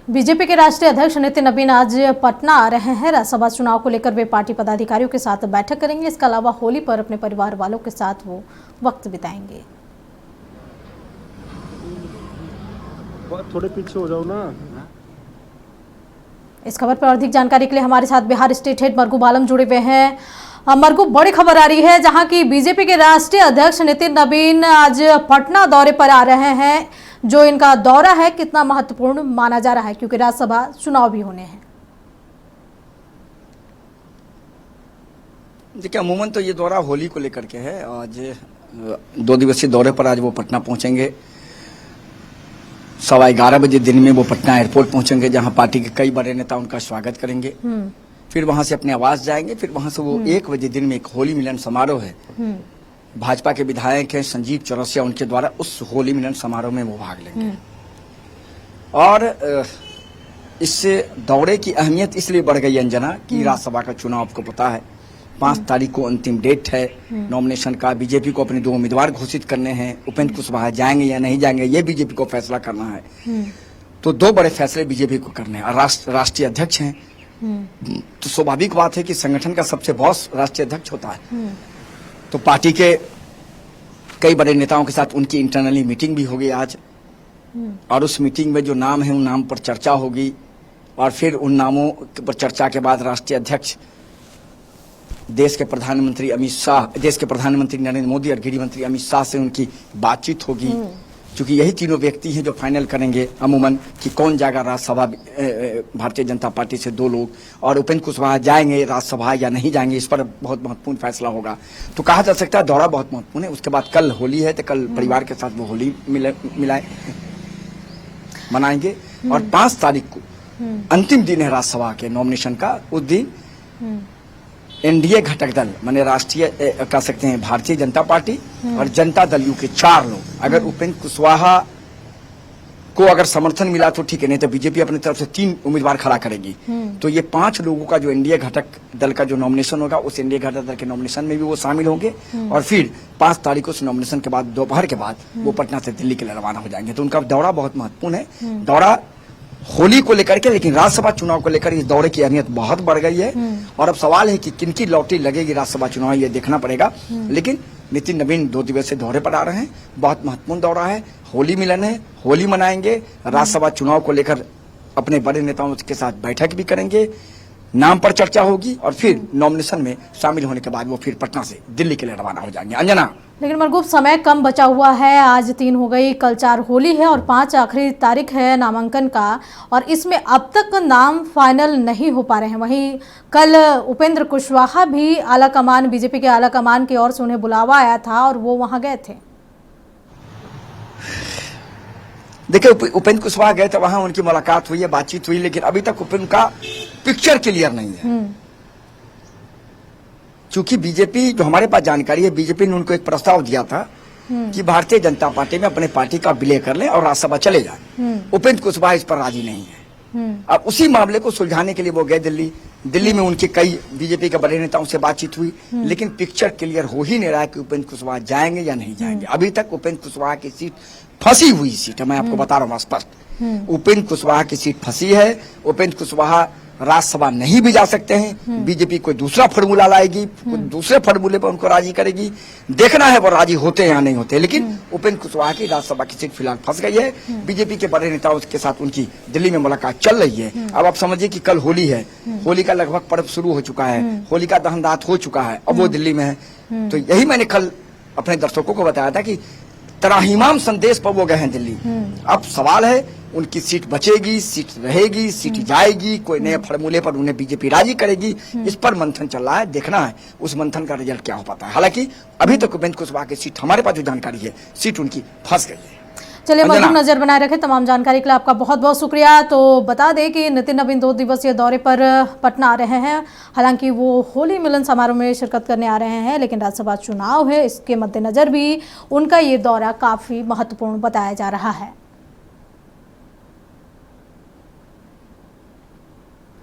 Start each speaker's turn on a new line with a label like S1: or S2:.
S1: BJP के राष्ट्रीय अध्यक्ष नितिन नवीन आज पटना आ रहे हैं। राज्यसभा चुनाव को लेकर वे पार्टी पदाधिकारियों के साथ बैठक करेंगे। इसके अलावा होली पर अपने परिवार वालों के साथ वो वक्त बिताएंगे।
S2: थोड़े पीछे हो जाओ ना।
S1: इस खबर पर अधिक जानकारी के लिए हमारे साथ बिहार स्टेट हेड मरगू बालम जुड़े हुए हैं। मरगू, बड़ी खबर आ रही है जहां की बीजेपी के राष्ट्रीय अध्यक्ष नितिन नवीन आज पटना दौरे पर आ रहे हैं। जो इनका दौरा है कितना महत्वपूर्ण माना जा रहा है, क्योंकि राज्यसभा चुनाव भी होने हैं।
S3: देखिए, अमूमन तो ये दौरा होली को लेकर के है। आज 2 दिवसीय दौरे पर आज वो पटना पहुंचेंगे। 11:15 बजे दिन में वो पटना एयरपोर्ट पहुंचेंगे, जहां पार्टी के कई बड़े नेता उनका स्वागत करेंगे। फिर वहां से अपने आवास जाएंगे। फिर वहां से वो 1 बजे दिन में एक होली मिलन समारोह है। भाजपा के विधायक हैं संजीव चौरसिया, उनके द्वारा उस होली मिलन समारोह में वो भाग लेंगे। और इससे दौरे की अहमियत इसलिए बढ़ गई अंजना कि राज्यसभा का चुनाव आपको पता है 5 तारीख को अंतिम डेट है नॉमिनेशन का। बीजेपी को अपने 2 उम्मीदवार घोषित करने हैं। उपेंद्र कुशवाहा जाएंगे या नहीं जाएंगे, ये बीजेपी को फैसला करना है। तो 2 बड़े फैसले बीजेपी को करने हैं। राष्ट्रीय अध्यक्ष हैं, तो स्वाभाविक बात है कि संगठन का सबसे बॉस राष्ट्रीय अध्यक्ष होता है। तो पार्टी के कई बड़े नेताओं के साथ उनकी इंटरनली मीटिंग भी होगी आज। और उस मीटिंग में जो नाम है उन नाम पर चर्चा होगी। और फिर उन नामों पर चर्चा के बाद राष्ट्रीय अध्यक्ष देश के प्रधानमंत्री नरेंद्र मोदी और गृह मंत्री अमित शाह से उनकी बातचीत होगी। क्योंकि यही तीनों व्यक्ति हैं जो फाइनल करेंगे अमूमन कि कौन जाएगा राज्यसभा। भारतीय जनता पार्टी से 2 लोग, और उपेंद्र कुशवाहा जाएंगे राज्यसभा या नहीं जाएंगे, इस पर बहुत महत्वपूर्ण फैसला होगा। तो कहा जा सकता है दौरा बहुत महत्वपूर्ण है। उसके बाद कल होली है, तो कल परिवार के साथ वो होली मनाएंगे। और 5 तारीख को अंतिम दिन है राज्यसभा के नॉमिनेशन का। उस दिन एनडीए घटक दल माने राष्ट्रीय कह सकते हैं भारतीय जनता पार्टी और जनता दल यू के 4 लोग, अगर उपेंद्र कुशवाहा को अगर समर्थन मिला तो ठीक है, नहीं तो बीजेपी अपनी तरफ से 3 उम्मीदवार खड़ा करेगी। तो ये 5 लोगों का जो एनडीए घटक दल का जो नॉमिनेशन होगा, उस एनडीए घटक दल के नॉमिनेशन में भी वो शामिल होंगे। और फिर 5 तारीख को उस नॉमिनेशन के बाद दोपहर के बाद वो पटना से दिल्ली के लिए रवाना हो जाएंगे। तो उनका दौरा बहुत महत्वपूर्ण है। दौरा होली को लेकर के, लेकिन राज्यसभा चुनाव को लेकर इस दौरे की अहमियत बहुत बढ़ गई है। और अब सवाल है कि किनकी लॉटरी लगेगी राज्यसभा चुनाव, ये देखना पड़ेगा। लेकिन नितिन नवीन 2 दिवसीय दौरे पर आ रहे हैं। बहुत महत्वपूर्ण दौरा है, होली मिलन है, होली मनाएंगे। राज्यसभा चुनाव को लेकर अपने बड़े नेताओं के साथ बैठक भी करेंगे, नाम पर चर्चा होगी। और फिर नॉमिनेशन में शामिल होने के बाद वो फिर पटना से दिल्ली के लिए रवाना हो जाएंगे। अंजना,
S1: लेकिन मरगूब, समय कम बचा हुआ है। आज 3 हो गई, कल 4 होली है और 5 आखिरी तारीख है नामांकन का। और इसमें अब तक नाम फाइनल नहीं हो पा रहे हैं। वहीं कल उपेंद्र कुशवाहा भी आला कमान, बीजेपी के आला कमान की ओर से उन्हें बुलावा आया था और वो वहां गए थे।
S3: देखिए, उपेंद्र कुशवाहा गए थे, वहां उनकी मुलाकात हुई है, बातचीत हुई, लेकिन अभी तक उपेंद्र का पिक्चर क्लियर नहीं है। क्योंकि बीजेपी, जो हमारे पास जानकारी है, बीजेपी ने उनको एक प्रस्ताव दिया था कि भारतीय जनता पार्टी में अपने पार्टी का विलय कर लें और राज्यसभा चले जाएं। उपेंद्र कुशवाहा इस पर राजी नहीं है। अब उसी मामले को सुलझाने के लिए वो गए दिल्ली में उनके कई बीजेपी के बड़े नेताओं से बातचीत हुई। लेकिन पिक्चर क्लियर हो ही नहीं रहा है कि उपेंद्र कुशवाहा जाएंगे या नहीं जाएंगे। अभी तक उपेंद्र कुशवाहा की सीट फंसी हुई सीट है, मैं आपको बता रहा हूँ स्पष्ट। उपेंद्र कुशवाहा की सीट फंसी है। उपेंद्र कुशवाहा राज्यसभा नहीं भी जा सकते हैं। बीजेपी कोई दूसरा फार्मूला लाएगी, दूसरे फार्मूले पर उनको राजी करेगी। देखना है वो राजी होते हैं या नहीं होते। लेकिन उपेंद्र कुशवाहा की राज्यसभा की सीट फिलहाल फंस गई है। बीजेपी के बड़े नेताओं के साथ उनकी दिल्ली में मुलाकात चल रही है। अब आप समझिए कि कल होली है, होली का लगभग पर्व शुरू हो चुका है, होली का दहन रात हो चुका है, अब वो दिल्ली में है। तो यही मैंने कल अपने दर्शकों को बताया था कि तराहिमाम संदेश पर वो गए हैं दिल्ली। अब सवाल है उनकी सीट बचेगी, सीट रहेगी, सीट जाएगी, कोई नए फार्मूले पर उन्हें बीजेपी राजी करेगी, इस पर मंथन चल रहा है। देखना है उस मंथन का रिजल्ट क्या हो पाता है। हालांकि अभी तक उपेंद्र कुशवाहा की सीट, हमारे पास जो जानकारी है, सीट उनकी फंस गई है।
S1: चलिए मरगूब, नजर बनाए रखें। तमाम जानकारी के लिए आपका बहुत बहुत शुक्रिया। तो बता दें कि नितिन नवीन 2 दिवसीय दौरे पर पटना आ रहे हैं। हालांकि वो होली मिलन समारोह में शिरकत करने आ रहे हैं, लेकिन राज्यसभा चुनाव है, इसके मद्देनजर भी उनका ये दौरा काफी महत्वपूर्ण बताया जा रहा है।